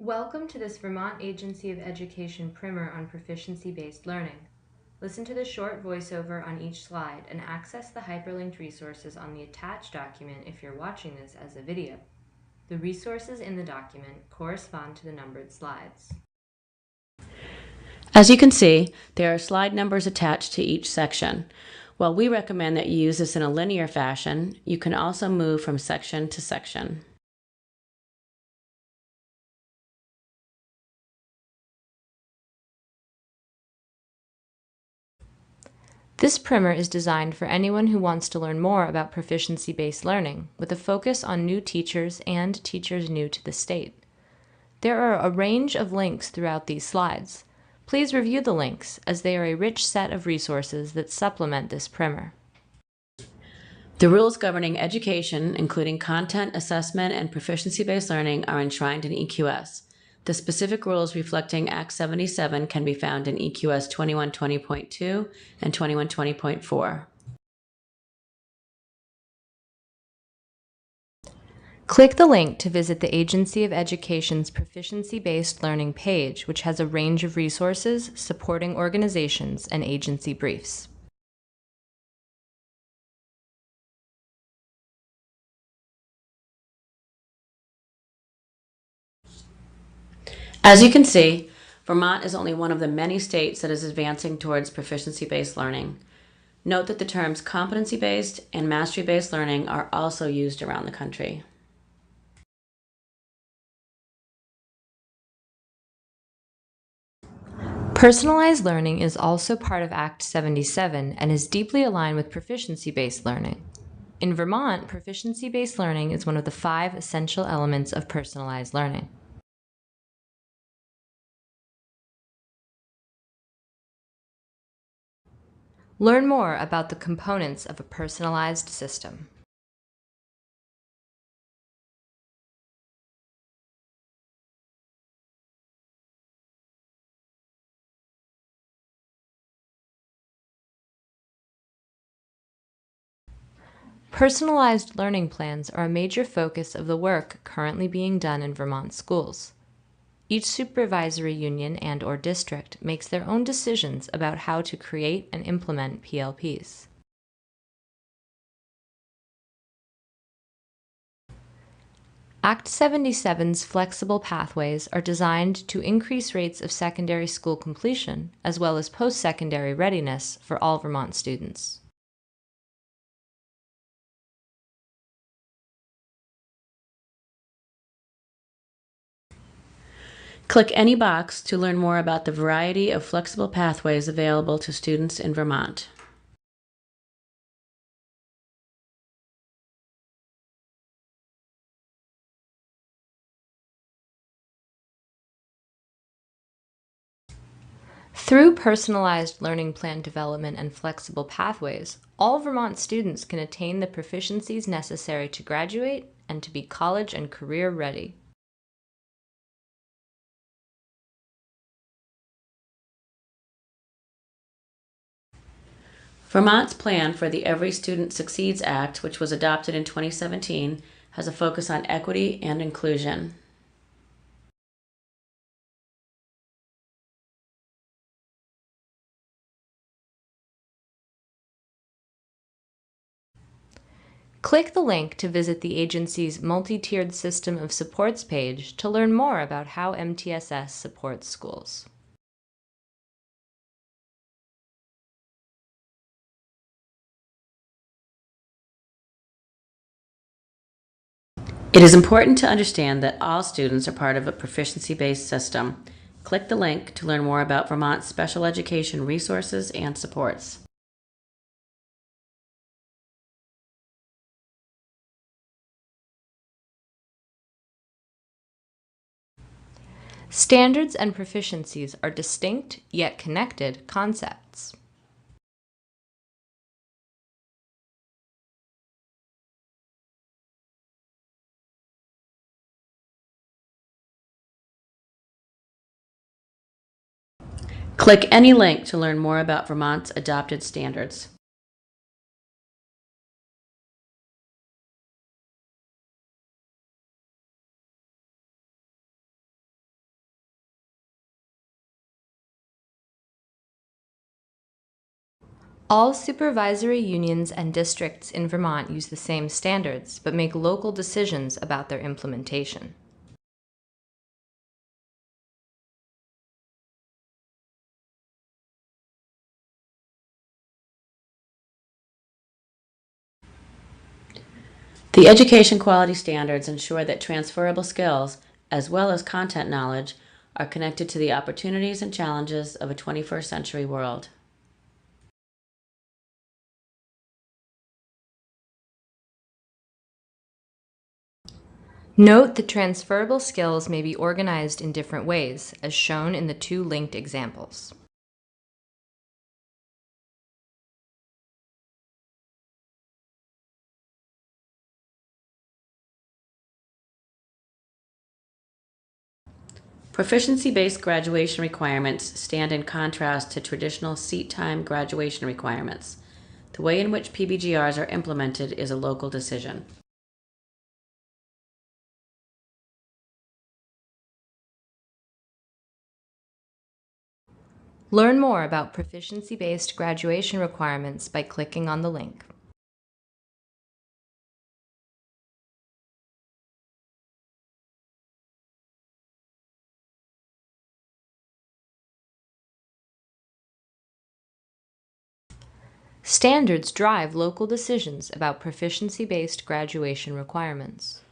Welcome to this Vermont Agency of Education primer on proficiency-based learning. Listen to the short voiceover on each slide and access the hyperlinked resources on the attached document if you're watching this as a video. The resources in the document correspond to the numbered slides. As you can see, there are slide numbers attached to each section. While we recommend that you use this in a linear fashion, you can also move from section to section. This primer is designed for anyone who wants to learn more about proficiency-based learning, with a focus on new teachers and teachers new to the state. There are a range of links throughout these slides. Please review the links, as they are a rich set of resources that supplement this primer. The rules governing education, including content, assessment, and proficiency-based learning, are enshrined in EQS. The specific rules reflecting Act 77 can be found in EQS 2120.2 and 2120.4. Click the link to visit the Agency of Education's Proficiency-based Learning page, which has a range of resources, supporting organizations, and agency briefs. As you can see, Vermont is only one of the many states that is advancing towards proficiency-based learning. Note that the terms competency-based and mastery-based learning are also used around the country. Personalized learning is also part of Act 77 and is deeply aligned with proficiency-based learning. In Vermont, proficiency-based learning is one of the 5 essential elements of personalized learning. Learn more about the components of a personalized system. Personalized learning plans are a major focus of the work currently being done in Vermont schools. Each supervisory union and/or district makes their own decisions about how to create and implement PLPs. Act 77's flexible pathways are designed to increase rates of secondary school completion, as well as post-secondary readiness for all Vermont students. Click any box to learn more about the variety of flexible pathways available to students in Vermont. Through personalized learning plan development and flexible pathways, all Vermont students can attain the proficiencies necessary to graduate and to be college and career ready. Vermont's plan for the Every Student Succeeds Act, which was adopted in 2017, has a focus on equity and inclusion. Click the link to visit the agency's multi-tiered system of supports page to learn more about how MTSS supports schools. It is important to understand that all students are part of a proficiency-based system. Click the link to learn more about Vermont's special education resources and supports. Standards and proficiencies are distinct yet connected concepts. Click any link to learn more about Vermont's adopted standards. All supervisory unions and districts in Vermont use the same standards, but make local decisions about their implementation. The education quality standards ensure that transferable skills, as well as content knowledge, are connected to the opportunities and challenges of a 21st century world. Note that transferable skills may be organized in different ways, as shown in the two linked examples. Proficiency-based graduation requirements stand in contrast to traditional seat time graduation requirements. The way in which PBGRs are implemented is a local decision. Learn more about proficiency-based graduation requirements by clicking on the link. Standards drive local decisions about proficiency-based graduation requirements.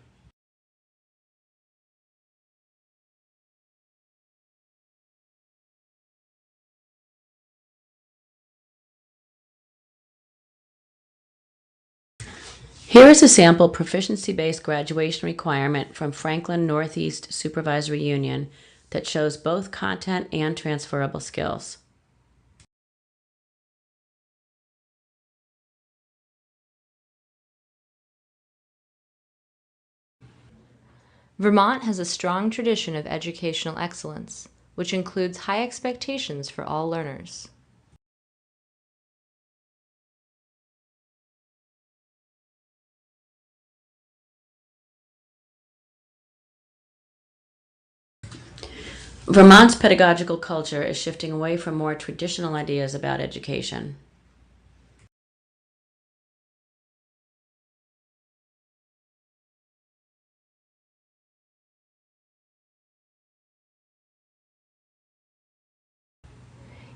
Here is a sample proficiency-based graduation requirement from Franklin Northeast Supervisory Union that shows both content and transferable skills. Vermont has a strong tradition of educational excellence, which includes high expectations for all learners. Vermont's pedagogical culture is shifting away from more traditional ideas about education.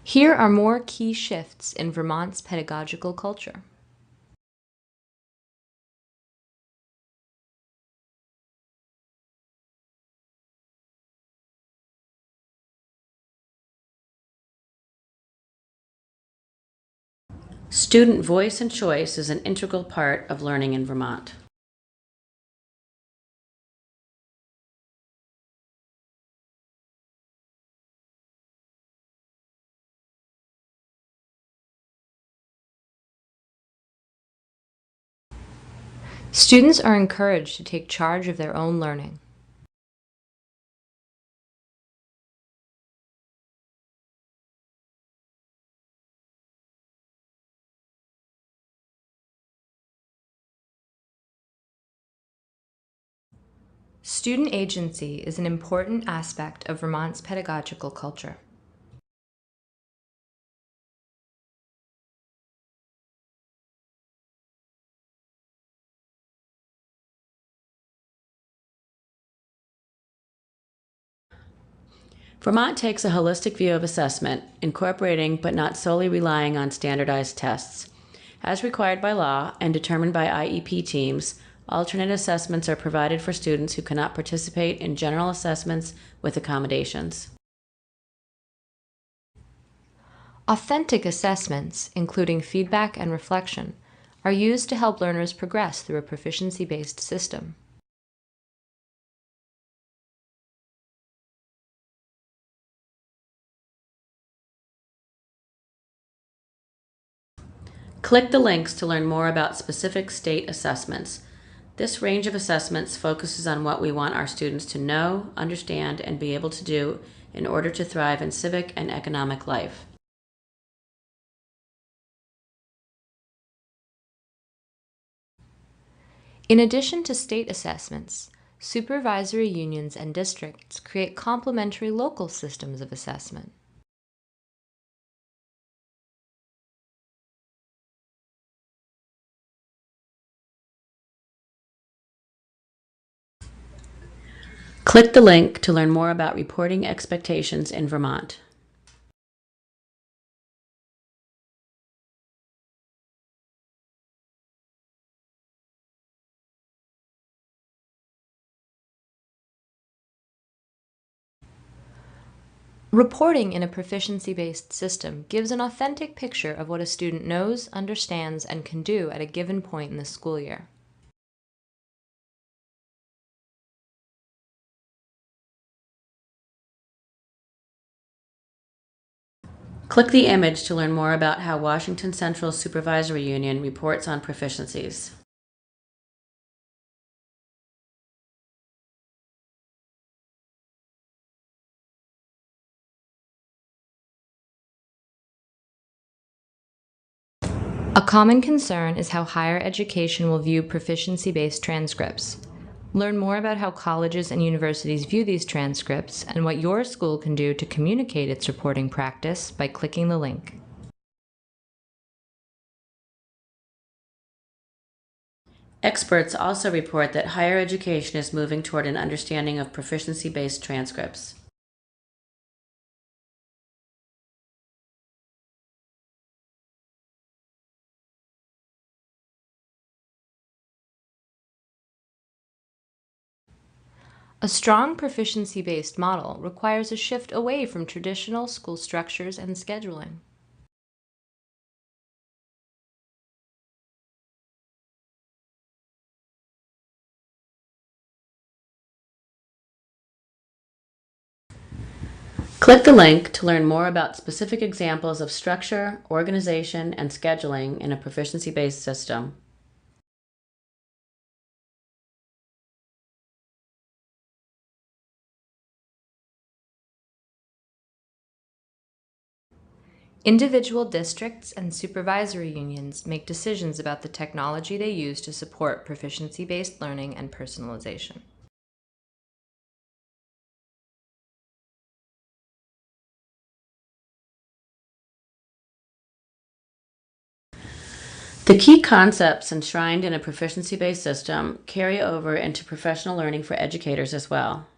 Here are more key shifts in Vermont's pedagogical culture. Student voice and choice is an integral part of learning in Vermont. Students are encouraged to take charge of their own learning. Student agency is an important aspect of Vermont's pedagogical culture. Vermont takes a holistic view of assessment, incorporating but not solely relying on standardized tests. As required by law and determined by IEP teams, alternate assessments are provided for students who cannot participate in general assessments with accommodations. Authentic assessments, including feedback and reflection, are used to help learners progress through a proficiency-based system. Click the links to learn more about specific state assessments. This range of assessments focuses on what we want our students to know, understand, and be able to do in order to thrive in civic and economic life. In addition to state assessments, supervisory unions and districts create complementary local systems of assessment. Click the link to learn more about reporting expectations in Vermont. Reporting in a proficiency-based system gives an authentic picture of what a student knows, understands, and can do at a given point in the school year. Click the image to learn more about how Washington Central Supervisory Union reports on proficiencies. A common concern is how higher education will view proficiency-based transcripts. Learn more about how colleges and universities view these transcripts and what your school can do to communicate its reporting practice by clicking the link. Experts also report that higher education is moving toward an understanding of proficiency-based transcripts. A strong proficiency-based model requires a shift away from traditional school structures and scheduling. Click the link to learn more about specific examples of structure, organization, and scheduling in a proficiency-based system. Individual districts and supervisory unions make decisions about the technology they use to support proficiency-based learning and personalization. The key concepts enshrined in a proficiency-based system carry over into professional learning for educators as well.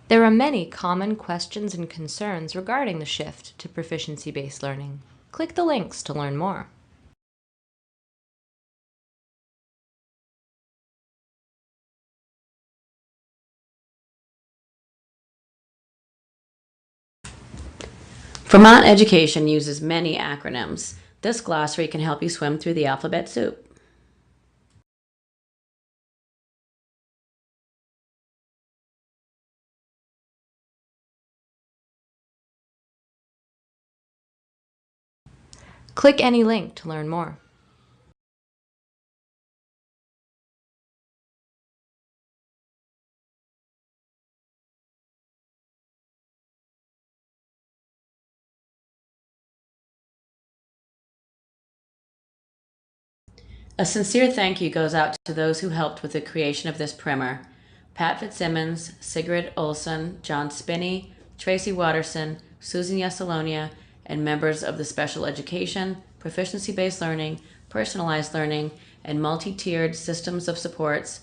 There are many common questions and concerns regarding the shift to proficiency-based learning. Click the links to learn more. Vermont education uses many acronyms. This glossary can help you swim through the alphabet soup. Click any link to learn more. A sincere thank you goes out to those who helped with the creation of this primer: Pat Fitzsimmons, Sigrid Olson, John Spinney, Tracy Watterson, Susan Yesalonia, and members of the Special Education, Proficiency-Based Learning, Personalized Learning, and Multi-Tiered Systems of Supports